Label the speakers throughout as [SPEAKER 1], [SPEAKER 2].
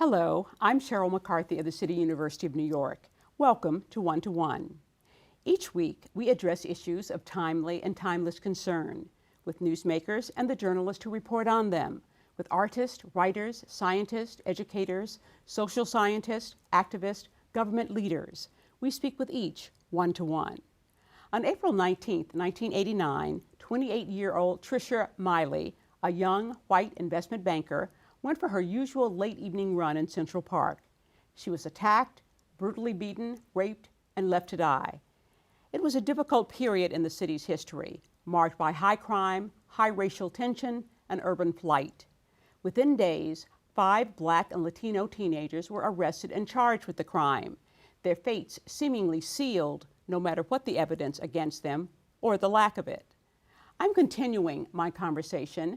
[SPEAKER 1] Hello, I'm Sheryl McCarthy of the City University of New York. Welcome to One to One. Each week, we address issues of timely and timeless concern with newsmakers and the journalists who report on them, with artists, writers, scientists, educators, social scientists, activists, government leaders. We speak with each one to one. On April 19, 1989, 28-year-old Tricia Miley, a young white investment banker, went for her usual late evening run in Central Park. She was attacked, brutally beaten, raped, and left to die. It was a difficult period in the city's history, marked by high crime, high racial tension, and urban flight. Within days, 5 Black and Latino teenagers were arrested and charged with the crime, their fates seemingly sealed no matter what the evidence against them or the lack of it. I'm continuing my conversation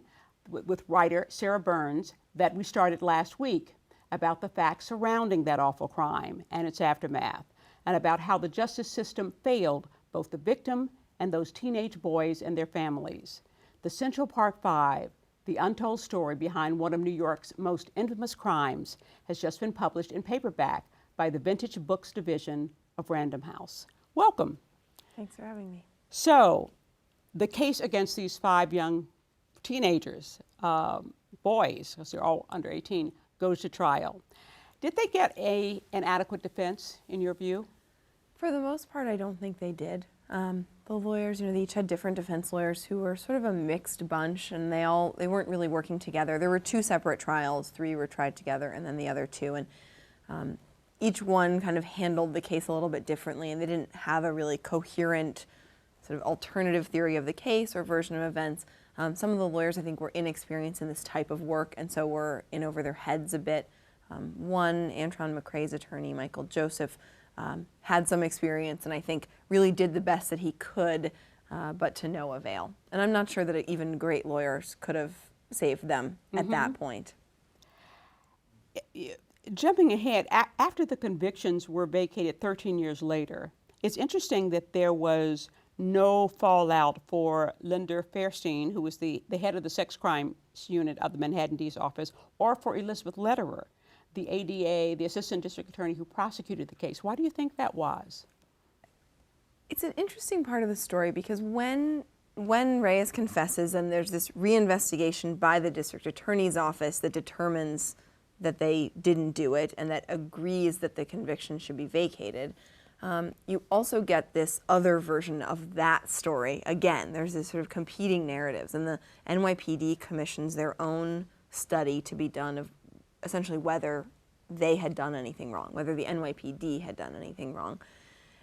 [SPEAKER 1] with writer Sarah Burns that we started last week about the facts surrounding that awful crime and its aftermath, and about how the justice system failed both the victim and those teenage boys and their families. The Central Park Five, the untold story behind one of New York's most infamous crimes, has just been published in paperback by the Vintage Books division of Random House. Welcome.
[SPEAKER 2] Thanks for having me.
[SPEAKER 1] So, the case against these 5 young teenagers, boys, because they're all under 18, goes to trial. Did they get an adequate defense, in your view?
[SPEAKER 2] For the most part, I don't think they did. The lawyers, they each had different defense lawyers who were sort of a mixed bunch, and they weren't really working together. There were 2 separate trials, 3 were tried together, and then the other 2, and each one kind of handled the case a little bit differently, and they didn't have a really coherent sort of alternative theory of the case or version of events. Some of the lawyers, I think, were inexperienced in this type of work, and so were in over their heads a bit. One, Antron McCrae's attorney, Michael Joseph, had some experience and I think really did the best that he could, but to no avail. And I'm not sure that even great lawyers could have saved them at that point.
[SPEAKER 1] Jumping ahead, after the convictions were vacated 13 years later, it's interesting that there was no fallout for Linda Fairstein, who was the head of the sex crimes unit of the Manhattan D's office, or for Elizabeth Lederer, the ADA, the assistant district attorney who prosecuted the case. Why do you think that was?
[SPEAKER 2] It's an interesting part of the story because when Reyes confesses and there's this reinvestigation by the district attorney's office that determines that they didn't do it and that agrees that the conviction should be vacated, you also get this other version of that story. Again, there's this sort of competing narratives, and the NYPD commissions their own study to be done of essentially whether they had done anything wrong, whether the NYPD had done anything wrong.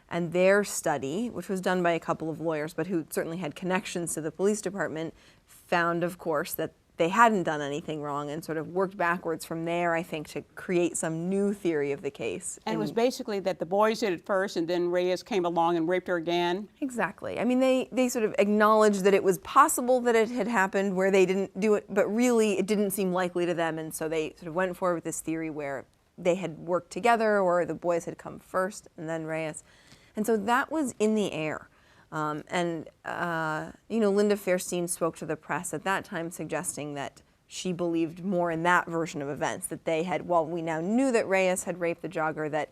[SPEAKER 2] And their study, which was done by a couple of lawyers, but who certainly had connections to the police department, found, of course, that they hadn't done anything wrong and sort of worked backwards from there, I think, to create some new theory of the case.
[SPEAKER 1] And it was basically that the boys did it first and then Reyes came along and raped her again?
[SPEAKER 2] Exactly. I mean, they sort of acknowledged that it was possible that it had happened where they didn't do it, but really it didn't seem likely to them, and so they sort of went forward with this theory where they had worked together or the boys had come first and then Reyes. And so that was in the air. Linda Fairstein spoke to the press at that time suggesting that she believed more in that version of events, that they had, while we now knew that Reyes had raped the jogger, that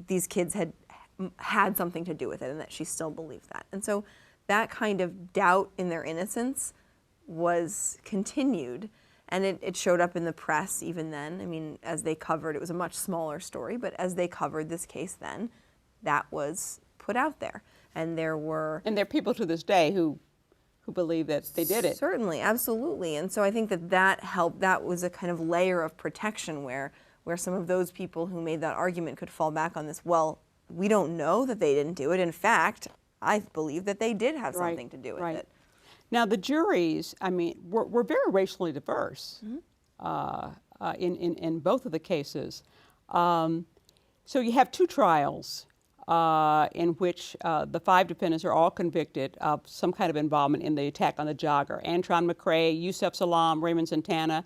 [SPEAKER 2] these kids had something to do with it and that she still believed that. And so that kind of doubt in their innocence was continued, and it showed up in the press even then. I mean, as they covered, it was a much smaller story, but as they covered this case then, that was put out there. And there are people to this day who believe that they did it.
[SPEAKER 1] Certainly,
[SPEAKER 2] absolutely. And so I think that helped. That was a kind of layer of protection where some of those people who made that argument could fall back on this. Well, we don't know that they didn't do it. In fact, I believe that they did have something to do with it.
[SPEAKER 1] Now, the juries, I mean, were very racially diverse in both of the cases. So you have 2 trials. In which the 5 defendants are all convicted of some kind of involvement in the attack on the jogger. Antron McCrae, Yusef Salaam, Raymond Santana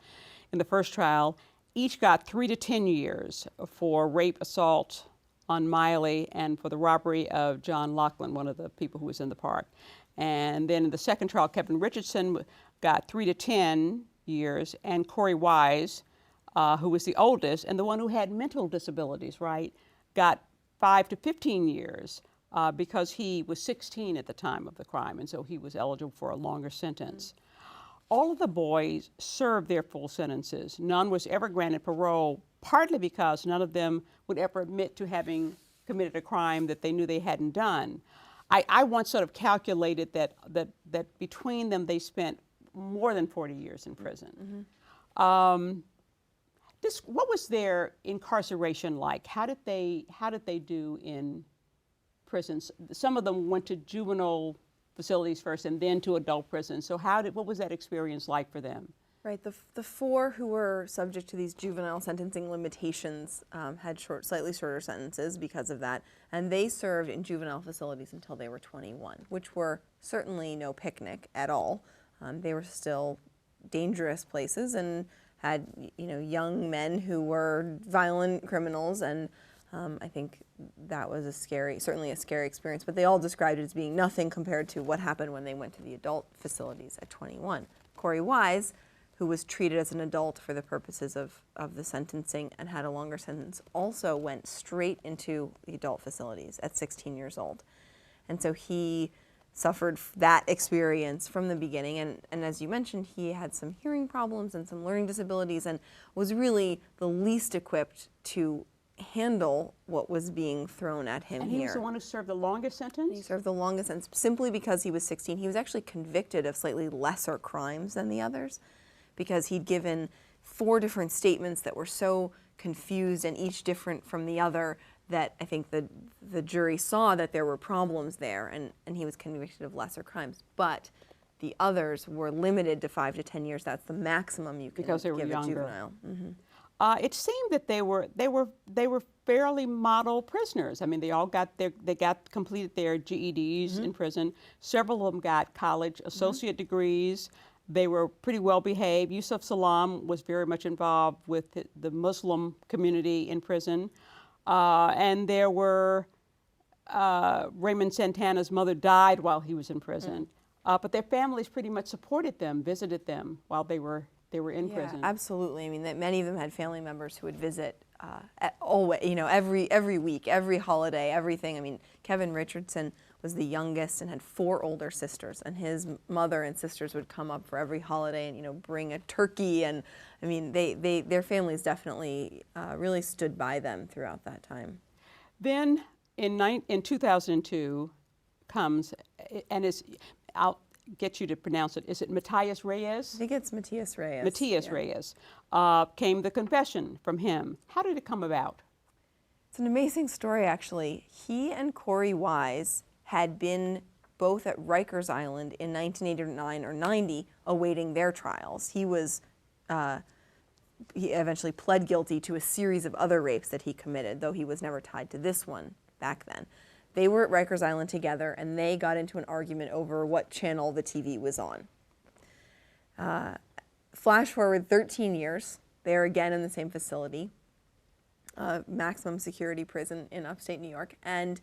[SPEAKER 1] in the first trial, each got 3 to 10 years for rape, assault on Miley, and for the robbery of John Laughlin, one of the people who was in the park. And then in the second trial, Kevin Richardson got 3 to 10 years, and Corey Wise who was the oldest, and the one who had mental disabilities, right, got 5 to 15 years because he was 16 at the time of the crime, and so he was eligible for a longer sentence. All of the boys served their full sentences. None was ever granted parole, partly because none of them would ever admit to having committed a crime that they knew they hadn't done. I once sort of calculated that between them they spent more than 40 years in prison. What was their incarceration like? How did they do in prisons? Some of them went to juvenile facilities first and then to adult prisons. So what was that experience like for them?
[SPEAKER 2] Right, the four who were subject to these juvenile sentencing limitations had slightly shorter sentences because of that, and they served in juvenile facilities until they were 21, which were certainly no picnic at all. They were still dangerous places and had young men who were violent criminals, and I think that was certainly a scary experience. But they all described it as being nothing compared to what happened when they went to the adult facilities at 21. Corey Wise, who was treated as an adult for the purposes of the sentencing and had a longer sentence, also went straight into the adult facilities at 16 years old. And so he suffered that experience from the beginning. And as you mentioned, he had some hearing problems and some learning disabilities and was really the least equipped to handle what was being thrown at him here.
[SPEAKER 1] And he was the one who served the longest sentence?
[SPEAKER 2] He served the longest sentence simply because he was 16. He was actually convicted of slightly lesser crimes than the others, because he'd given 4 different statements that were so confused and each different from the other that I think the jury saw that there were problems there, and he was convicted of lesser crimes. But the others were limited to 5 to 10 years. That's the maximum you can
[SPEAKER 1] because they were
[SPEAKER 2] give
[SPEAKER 1] younger.
[SPEAKER 2] a juvenile.
[SPEAKER 1] It seemed that they were fairly model prisoners. I mean, they all completed their GEDs in prison. Several of them got college associate degrees. They were pretty well behaved. Yusuf Salam was very much involved with the Muslim community in prison. And there were, Raymond Santana's mother died while he was in prison. But their families pretty much supported them, visited them while they were in prison.
[SPEAKER 2] Absolutely. I mean, many of them had family members who would visit every week, every holiday, everything. I mean, Kevin Richardson was the youngest and had 4 older sisters, and his mother and sisters would come up for every holiday and bring a turkey, and I mean their families definitely really stood by them throughout that time.
[SPEAKER 1] Then in 2002 comes, and I'll get you to pronounce it. Is it Matias Reyes?
[SPEAKER 2] I think it's Matias Reyes.
[SPEAKER 1] Matias Reyes. Came the confession from him. How did it come about?
[SPEAKER 2] It's an amazing story, actually. He and Corey Wise had been both at Rikers Island in 1989 or 90 awaiting their trials. He eventually pled guilty to a series of other rapes that he committed, though he was never tied to this one back then. They were at Rikers Island together, and they got into an argument over what channel the TV was on. Flash forward 13 years, they're again in the same facility, maximum security prison in upstate New York, and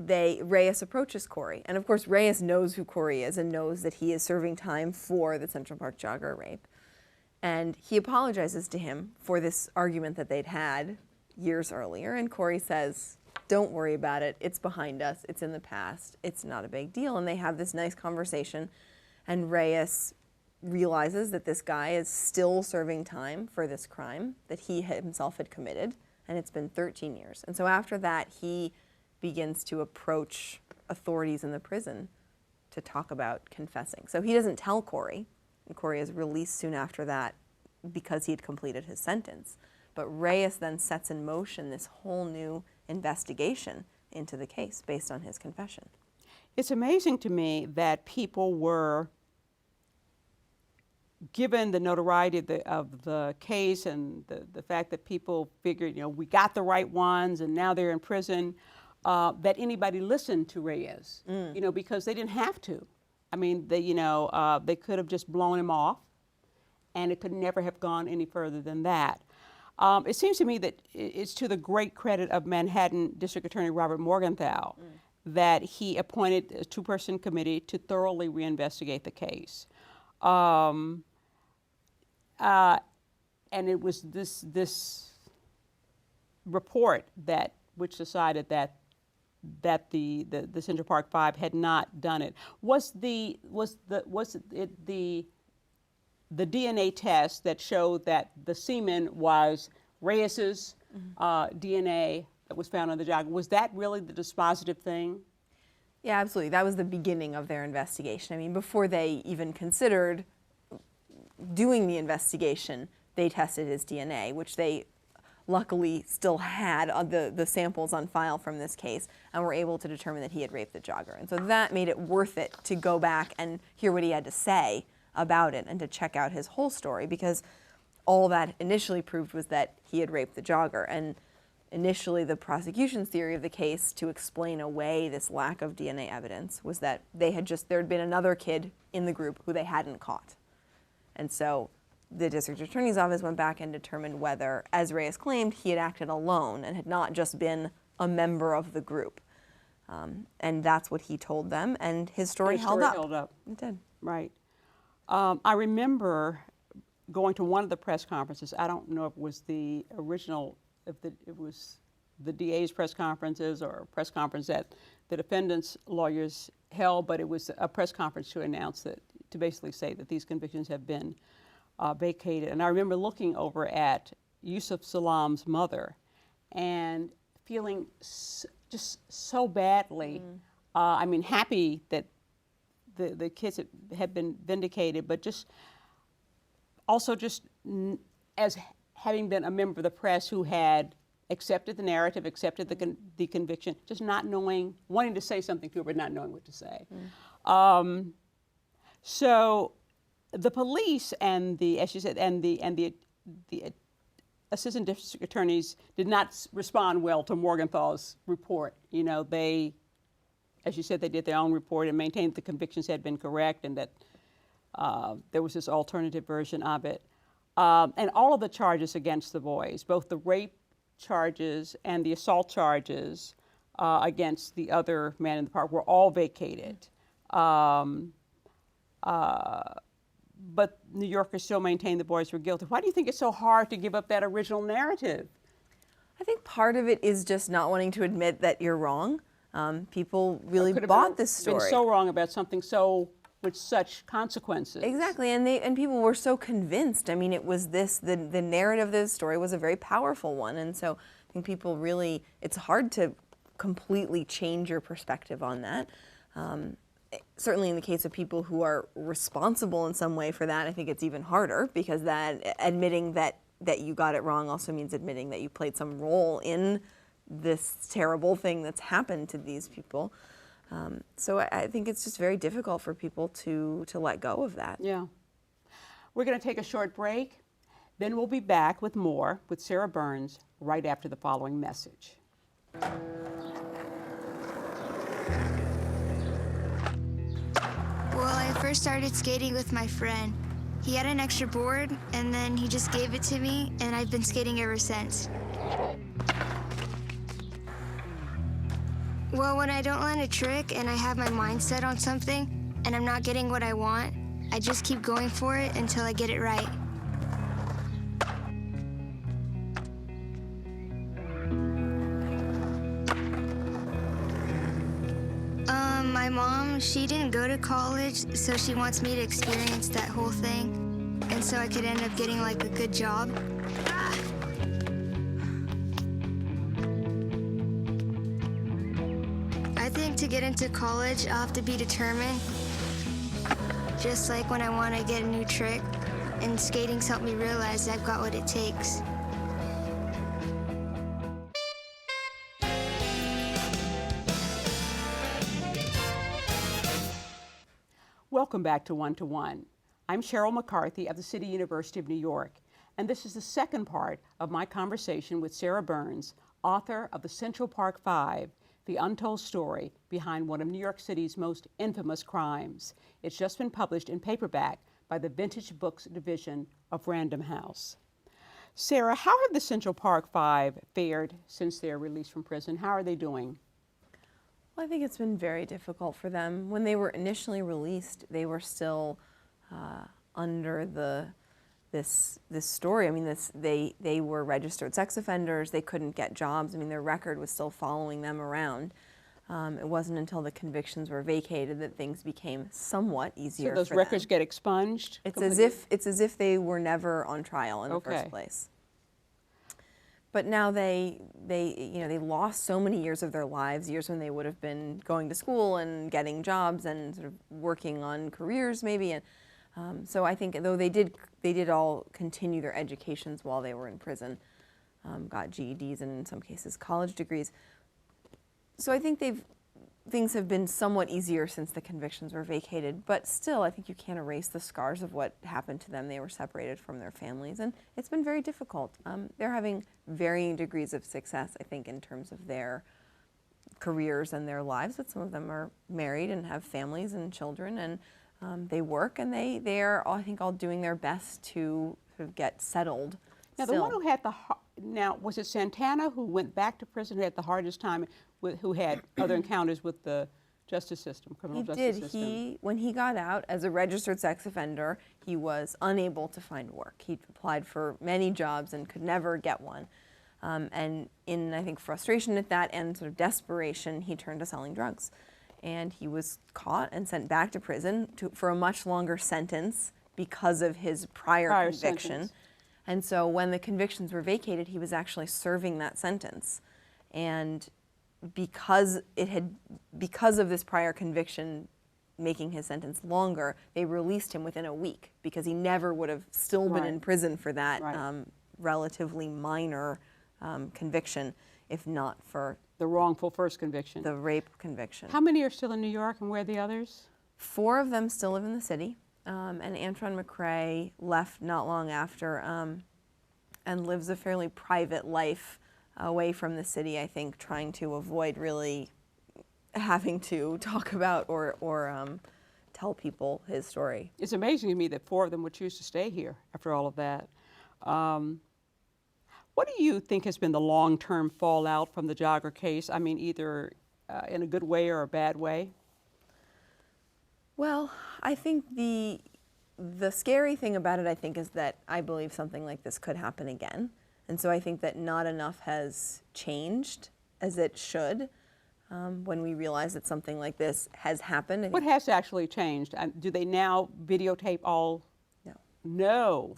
[SPEAKER 2] Reyes approaches Corey. And of course, Reyes knows who Corey is and knows that he is serving time for the Central Park jogger rape. And he apologizes to him for this argument that they'd had years earlier, and Corey says, "Don't worry about it. It's behind us. It's in the past. It's not a big deal." And they have this nice conversation, and Reyes realizes that this guy is still serving time for this crime that he himself had committed, and it's been 13 years. And so after that, he begins to approach authorities in the prison to talk about confessing. So he doesn't tell Corey, and Corey is released soon after that because he had completed his sentence. But Reyes then sets in motion this whole new investigation into the case based on his confession.
[SPEAKER 1] It's amazing to me that people were given the notoriety of the case and the fact that people figured, we got the right ones and now they're in prison, that anybody listened to Reyes, because they didn't have to. I mean, they could have just blown him off, and it could never have gone any further than that. It seems to me that it's to the great credit of Manhattan District Attorney Robert Morgenthau that he appointed a 2-person committee to thoroughly reinvestigate the case. and it was this report which decided that the Central Park Five had not done it. Was it the DNA test that showed that the semen was Reyes's DNA that was found on the jogger? Was that really the dispositive thing?
[SPEAKER 2] Yeah, absolutely. That was the beginning of their investigation. I mean, before they even considered doing the investigation, they tested his DNA, which they luckily still had the samples on file from this case, and were able to determine that he had raped the jogger. And so that made it worth it to go back and hear what he had to say about it and to check out his whole story, because all that initially proved was that he had raped the jogger. And initially the prosecution's theory of the case to explain away this lack of DNA evidence was that there had been another kid in the group who they hadn't caught. And so the district attorney's office went back and determined whether, as Reyes claimed, he had acted alone and had not just been a member of the group. And that's what he told them, and his story held up. It did.
[SPEAKER 1] Right. I remember going to one of the press conferences. I don't know if it was the original, it was the DA's press conferences or a press conference that the defendant's lawyers held, but it was a press conference to announce that, to basically say that these convictions have been vacated. And I remember looking over at Yusuf Salam's mother and feeling just so badly. I mean, happy that the kids had been vindicated, but just also as having been a member of the press who had accepted the narrative, accepted the conviction, just not knowing, wanting to say something to her, but not knowing what to say. So the police and as you said, and the assistant district attorneys did not respond well to Morgenthal's report. You know, they, as you said, they did their own report and maintained the convictions had been correct and that there was this alternative version of it. And all of the charges against the boys, both the rape charges and the assault charges against the other man in the park, were all vacated. But New Yorkers still maintain the boys were guilty. Why do you think it's so hard to give up that original narrative?
[SPEAKER 2] I think part of it is just not wanting to admit that you're wrong. People really bought this story.
[SPEAKER 1] Been so wrong about something with such consequences.
[SPEAKER 2] Exactly, and people were so convinced. I mean, it was the narrative of this story was a very powerful one, and so I think people really, it's hard to completely change your perspective on that. Certainly in the case of people who are responsible in some way for that, I think it's even harder, because that admitting that you got it wrong also means admitting that you played some role in this terrible thing that's happened to these people. So I think it's just very difficult for people to let go of that.
[SPEAKER 1] Yeah. We're going to take a short break. Then we'll be back with more with Sarah Burns right after the following message.
[SPEAKER 3] Well, I first started skating with my friend. He had an extra board, and then he just gave it to me, and I've been skating ever since. Well, when I don't land a trick and I have my mind set on something and I'm not getting what I want, I just keep going for it until I get it right. My mom, she didn't go to college, so she wants me to experience that whole thing, and so I could end up getting like a good job. I think to get into college, I'll have to be determined, just like when I want to get a new trick, and skating's helped me realize I've got what it takes.
[SPEAKER 1] Welcome back to One to One. I'm Sheryl McCarthy of the City University of New York, and this is the second part of my conversation with Sarah Burns, author of the Central Park Five, the untold story behind one of New York City's most infamous crimes. It's just been published in paperback by the Vintage Books division of Random House. Sarah, how have the Central Park Five fared since their release from prison? How are they doing?
[SPEAKER 2] Well, I think it's been very difficult for them. When they were initially released, they were still under the this story. I mean, they were registered sex offenders. They couldn't get jobs. I mean, their record was still following them around. It wasn't until the convictions were vacated that things became somewhat easier.
[SPEAKER 1] So those
[SPEAKER 2] for
[SPEAKER 1] records
[SPEAKER 2] them.
[SPEAKER 1] get expunged?
[SPEAKER 2] It's as if they were never on trial in the first place. But now they lost so many years of their lives, years when they would have been going to school and getting jobs and sort of working on careers maybe. And so I think though they did all continue their educations while they were in prison, got GEDs and in some cases college degrees. So I think things have been somewhat easier since the convictions were vacated, but still I think you can't erase the scars of what happened to them. They were separated from their families, and it's been very difficult. They're having varying degrees of success, I think, in terms of their careers and their lives, but some of them are married and have families and children, and they work, and they are, I think, all doing their best to sort of get settled.
[SPEAKER 1] Now,
[SPEAKER 2] still.
[SPEAKER 1] the one who had now, was it Santana who went back to prison, who had the hardest time, who had other encounters with the justice system, criminal justice system?
[SPEAKER 2] When he got out as a registered sex offender, he was unable to find work. He applied for many jobs and could never get one. And in, I think, frustration at that and sort of desperation, he turned to selling drugs. And he was caught and sent back to prison for a much longer sentence because of his prior conviction.
[SPEAKER 1] Sentence.
[SPEAKER 2] And so when the convictions were vacated, he was actually serving that sentence. And because of this prior conviction making his sentence longer, they released him within a week because he never would have still been in prison for that relatively minor conviction, if not for
[SPEAKER 1] the wrongful first conviction.
[SPEAKER 2] The rape conviction.
[SPEAKER 1] How many are still in New York, and where are the others?
[SPEAKER 2] 4 of them still live in the city. And Antron McCray left not long after and lives a fairly private life away from the city, I think, trying to avoid really having to talk about or tell people his story.
[SPEAKER 1] It's amazing to me that 4 of them would choose to stay here after all of that. What do you think has been the long-term fallout from the jogger case? I mean, either in a good way or a bad way?
[SPEAKER 2] Well, I think the scary thing about it, I think, is that I believe something like this could happen again. And so I think that not enough has changed as it should when we realize that something like this has happened.
[SPEAKER 1] What has actually changed? Do they now videotape all? No.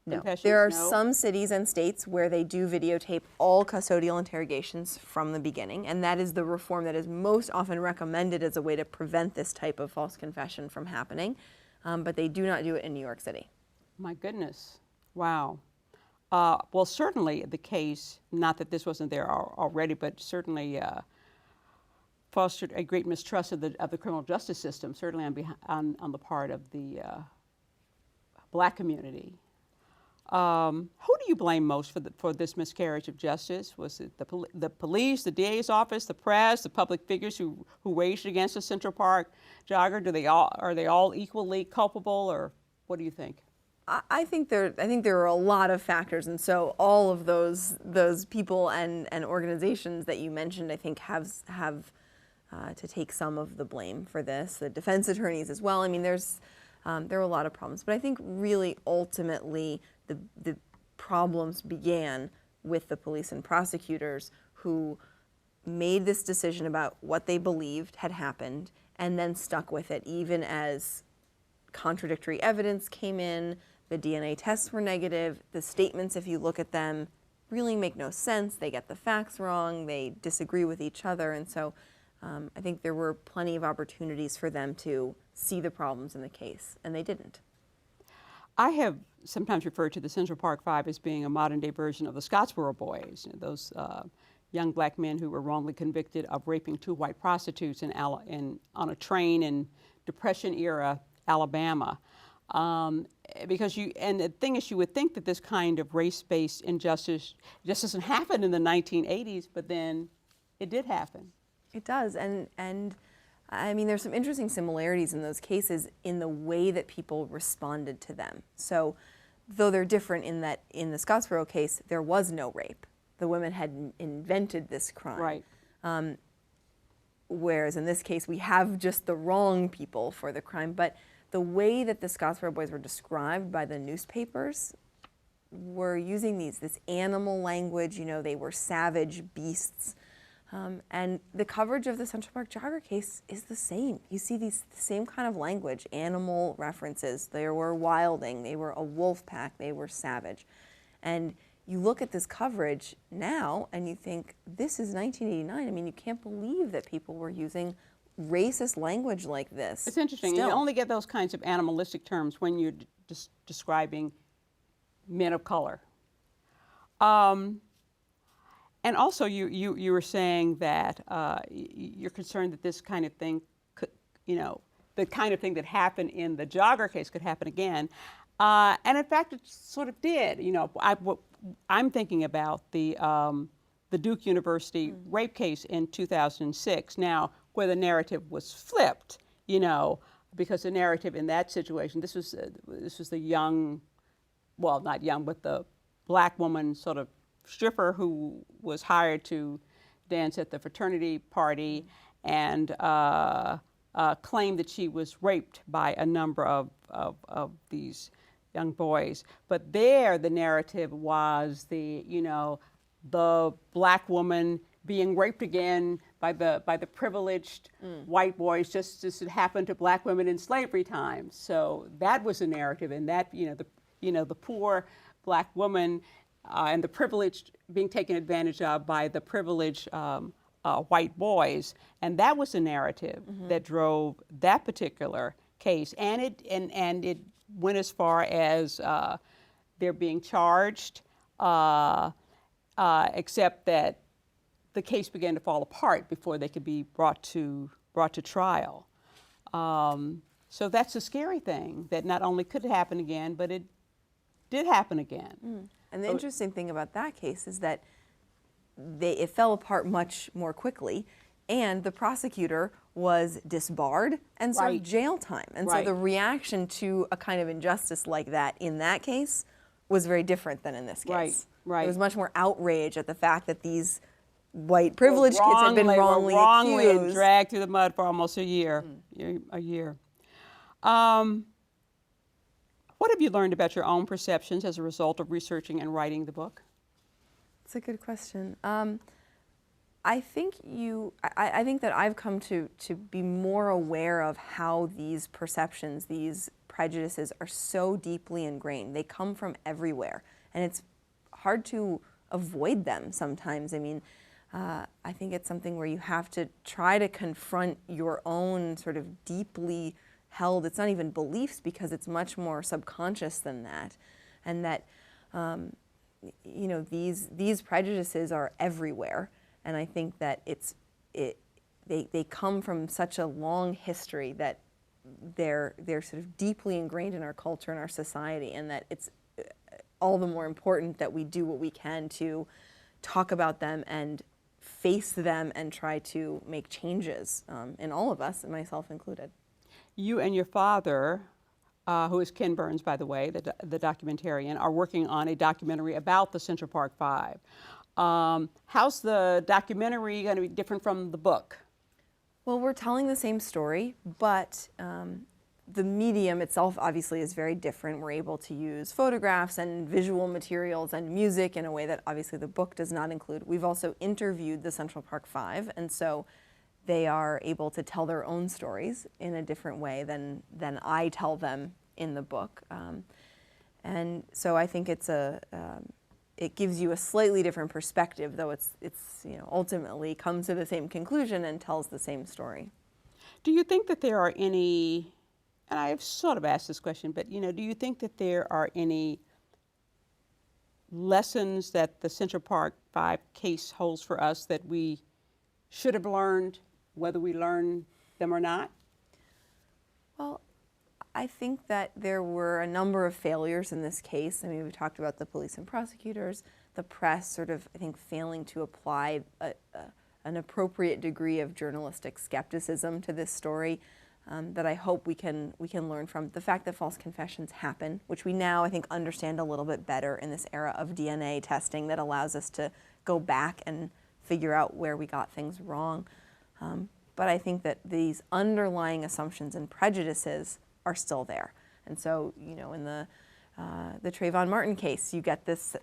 [SPEAKER 2] No. There are some cities and states where they do videotape all custodial interrogations from the beginning, and that is the reform that is most often recommended as a way to prevent this type of false confession from happening, but they do not do it in New York City.
[SPEAKER 1] My goodness. Wow. Well, certainly the case, not that this wasn't there already, but certainly fostered a great mistrust of the criminal justice system, certainly on the part of the black community. Who do you blame most for this miscarriage of justice? Was it the police, the DA's office, the press, the public figures who waged against the Central Park jogger? Are they all equally culpable, or what do you think?
[SPEAKER 2] I think there are a lot of factors, and so all of those people and organizations that you mentioned, I think, have to take some of the blame for this. The defense attorneys as well. I mean, there are a lot of problems, but I think really ultimately the problems began with the police and prosecutors who made this decision about what they believed had happened and then stuck with it even as contradictory evidence came in, the DNA tests were negative, the statements, if you look at them, really make no sense, they get the facts wrong, they disagree with each other, and so I think there were plenty of opportunities for them to see the problems in the case, and they didn't.
[SPEAKER 1] I have sometimes referred to the Central Park Five as being a modern-day version of the Scottsboro Boys, those young black men who were wrongly convicted of raping 2 white prostitutes on a train in Depression-era Alabama. Because the thing is, you would think that this kind of race-based injustice just doesn't happen in the 1980s, but then it did happen.
[SPEAKER 2] It does, and I mean, there's some interesting similarities in those cases in the way that people responded to them. So, though they're different in that in the Scottsboro case, there was no rape. The women had invented this crime. Right. Whereas in this case, we have just the wrong people for the crime. But the way that the Scottsboro boys were described by the newspapers were using this animal language. You know, they were savage beasts. And the coverage of the Central Park jogger case is the same. You see the same kind of language, animal references. They were wilding, they were a wolf pack, they were savage. And you look at this coverage now and you think, this is 1989. I mean, you can't believe that people were using racist language like this.
[SPEAKER 1] It's interesting.
[SPEAKER 2] Still.
[SPEAKER 1] You only get those kinds of animalistic terms when you're describing men of color. And also, you were saying that you're concerned that this kind of thing could, you know, the kind of thing that happened in the jogger case could happen again. And in fact, it sort of did. You know, I'm thinking about the Duke University rape case in 2006. Now, where the narrative was flipped, you know, because the narrative in that situation, this was the young, well, not young, but the black woman sort of stripper who was hired to dance at the fraternity party and claimed that she was raped by a number of these young boys. But there, the narrative was the black woman being raped again by the privileged white boys, just as it happened to black women in slavery times. So that was the narrative, and that the poor black woman and the privileged being taken advantage of by the privileged white boys, and that was the narrative that drove that particular case, and it went as far as they're being charged, except that the case began to fall apart before they could be brought to trial. So that's the scary thing, that not only could it happen again, but it did happen again.
[SPEAKER 2] And the interesting thing about that case is that it fell apart much more quickly, and the prosecutor was disbarred and served jail time. And so the reaction to a kind of injustice like that in that case was very different than in this case. There was much more outrage at the fact that these white privileged kids had been wrongly accused.
[SPEAKER 1] And dragged through the mud for almost a year. What have you learned about your own perceptions as a result of researching and writing the book?
[SPEAKER 2] That's a good question. I think that I've come to be more aware of how these perceptions, these prejudices are so deeply ingrained. They come from everywhere, and it's hard to avoid them sometimes. I mean, I think it's something where you have to try to confront your own sort of deeply held, it's not even beliefs, because it's much more subconscious than that, and that these prejudices are everywhere, and I think that they come from such a long history that they're sort of deeply ingrained in our culture and our society, and that it's all the more important that we do what we can to talk about them and face them and try to make changes in all of us, and myself included.
[SPEAKER 1] You and your father, who is Ken Burns, by the way, the documentarian, are working on a documentary about the Central Park Five. How's the documentary going to be different from the book?
[SPEAKER 2] Well, we're telling the same story, but the medium itself obviously is very different. We're able to use photographs and visual materials and music in a way that obviously the book does not include. We've also interviewed the Central Park Five, and so they are able to tell their own stories in a different way than I tell them in the book. And so I think it gives you a slightly different perspective, though it's ultimately comes to the same conclusion and tells the same story.
[SPEAKER 1] Do you think that there are any, and I've sort of asked this question, but do you think that there are any lessons that the Central Park Five case holds for us that we should have learned, whether we learn them or not?
[SPEAKER 2] Well, I think that there were a number of failures in this case. I mean, we talked about the police and prosecutors, the press sort of, I think, failing to apply an appropriate degree of journalistic skepticism to this story that I hope we can learn from. The fact that false confessions happen, which we now, I think, understand a little bit better in this era of DNA testing that allows us to go back and figure out where we got things wrong. But I think that these underlying assumptions and prejudices are still there. And so, you know, in the Trayvon Martin case, you get this,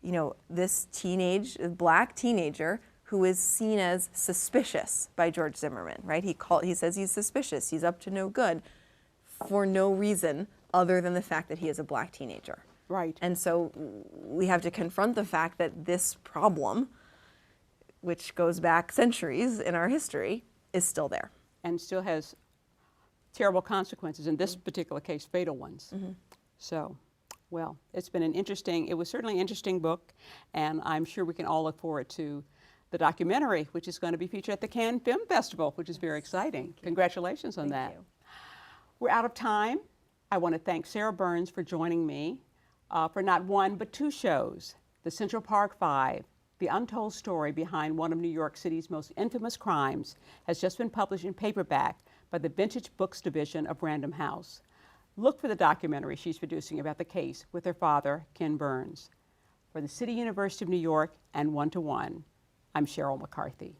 [SPEAKER 2] you know, this black teenager who is seen as suspicious by George Zimmerman, right? He says he's suspicious, he's up to no good, for no reason other than the fact that he is a black teenager.
[SPEAKER 1] Right.
[SPEAKER 2] And so we have to confront the fact that this problem, which goes back centuries in our history, is still there.
[SPEAKER 1] And still has terrible consequences, in this particular case, fatal ones. So, well, it was certainly an interesting book, and I'm sure we can all look forward to the documentary, which is going to be featured at the Cannes Film Festival, which is very exciting. Congratulations on that.
[SPEAKER 2] Thank you.
[SPEAKER 1] We're out of time. I want to thank Sarah Burns for joining me for not one, but two shows, The Central Park Five, the untold story behind one of New York City's most infamous crimes, has just been published in paperback by the Vintage Books Division of Random House. Look for the documentary she's producing about the case with her father, Ken Burns. For the City University of New York and 1 to 1, I'm Sheryl McCarthy.